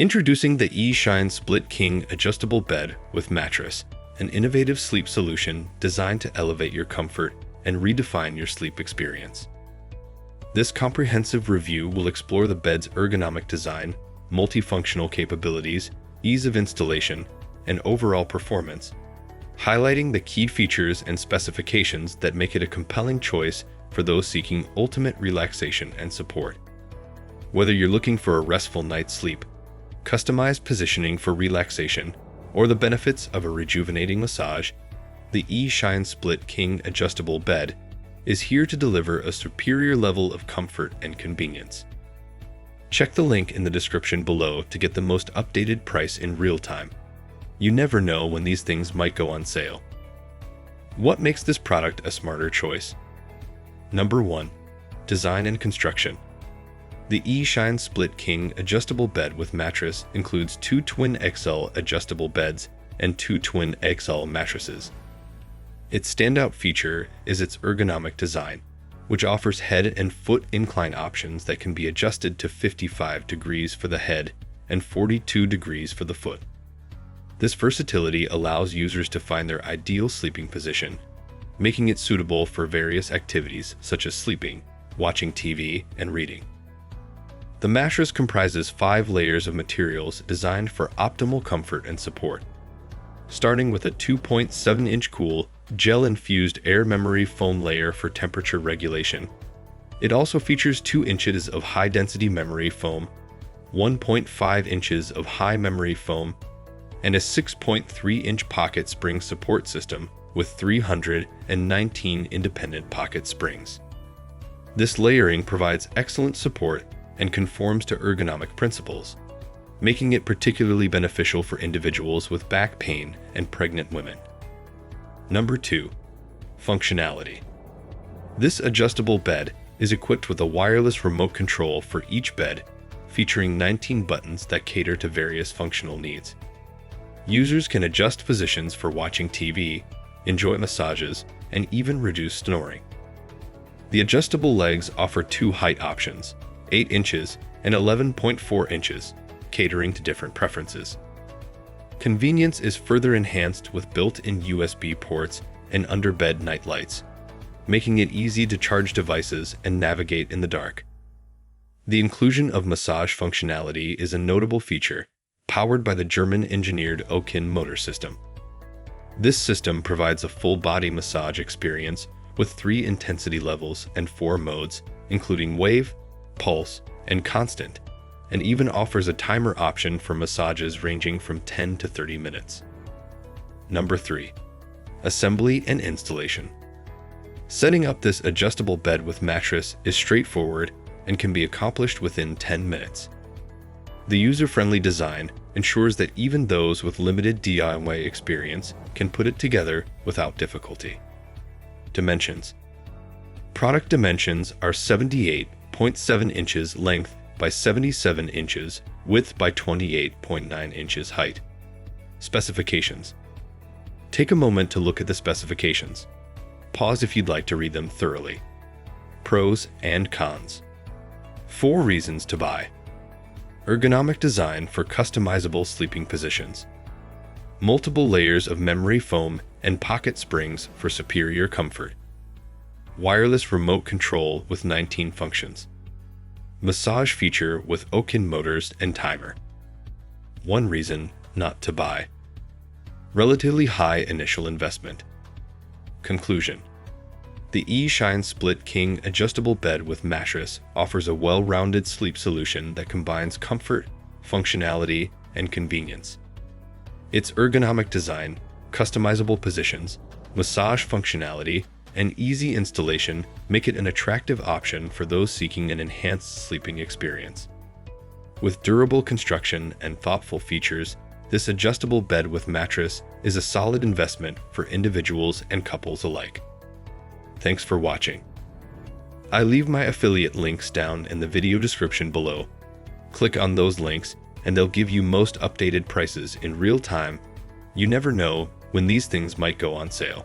Introducing the ESHINE Split King Adjustable Bed with Mattress, an innovative sleep solution designed to elevate your comfort and redefine your sleep experience. This comprehensive review will explore the bed's ergonomic design, multifunctional capabilities, ease of installation, and overall performance, highlighting the key features and specifications that make it a compelling choice for those seeking ultimate relaxation and support. Whether you're looking for a restful night's sleep, customized positioning for relaxation, or the benefits of a rejuvenating massage, the ESHINE Split King Adjustable Bed is here to deliver a superior level of comfort and convenience. Check the link in the description below to get the most updated price in real time. You never know when these things might go on sale. What makes this product a smarter choice? Number 1. Design and construction. The ESHINE Split King Adjustable Bed with Mattress includes 2 Twin XL adjustable beds and 2 Twin XL mattresses. Its standout feature is its ergonomic design, which offers head and foot incline options that can be adjusted to 55 degrees for the head and 42 degrees for the foot. This versatility allows users to find their ideal sleeping position, making it suitable for various activities such as sleeping, watching TV, and reading. The mattress comprises 5 layers of materials designed for optimal comfort and support. Starting with a 2.7-inch cool, gel-infused air memory foam layer for temperature regulation. It also features 2 inches of high-density memory foam, 1.5 inches of high memory foam, and a 6.3-inch pocket spring support system with 319 independent pocket springs. This layering provides excellent support and conforms to ergonomic principles, making it particularly beneficial for individuals with back pain and pregnant women. Number 2. Functionality. This adjustable bed is equipped with a wireless remote control for each bed, featuring 19 buttons that cater to various functional needs. Users can adjust positions for watching TV, enjoy massages, and even reduce snoring. The adjustable legs offer 2 height options, 8 inches and 11.4 inches, catering to different preferences. Convenience is further enhanced with built-in USB ports and underbed night lights, making it easy to charge devices and navigate in the dark. The inclusion of massage functionality is a notable feature, powered by the German-engineered ESHINE motor system. This system provides a full-body massage experience with 3 intensity levels and 4 modes, including wave, pulse, and constant, and even offers a timer option for massages ranging from 10 to 30 minutes. Number 3. Assembly and installation. Setting up this adjustable bed with mattress is straightforward and can be accomplished within 10 minutes. The user-friendly design ensures that even those with limited DIY experience can put it together without difficulty. Dimensions. Product dimensions are 78.7 inches length by 77 inches width by 28.9 inches height. Specifications. Take a moment to look at the specifications. Pause if you'd like to read them thoroughly. Pros and cons. 4 reasons to buy. Ergonomic design for customizable sleeping positions. Multiple layers of memory foam and pocket springs for superior comfort. Wireless remote control with 19 functions. Massage feature with ESHINE motors and timer. 1 reason not to buy. Relatively high initial investment. Conclusion. The ESHINE Split King Adjustable Bed with Mattress offers a well-rounded sleep solution that combines comfort, functionality, and convenience. Its ergonomic design, customizable positions, massage functionality, and easy installation make it an attractive option for those seeking an enhanced sleeping experience. With durable construction and thoughtful features, this adjustable bed with mattress is a solid investment for individuals and couples alike. Thanks for watching. I leave my affiliate links down in the video description below. Click on those links and they'll give you most updated prices in real time. You never know when these things might go on sale.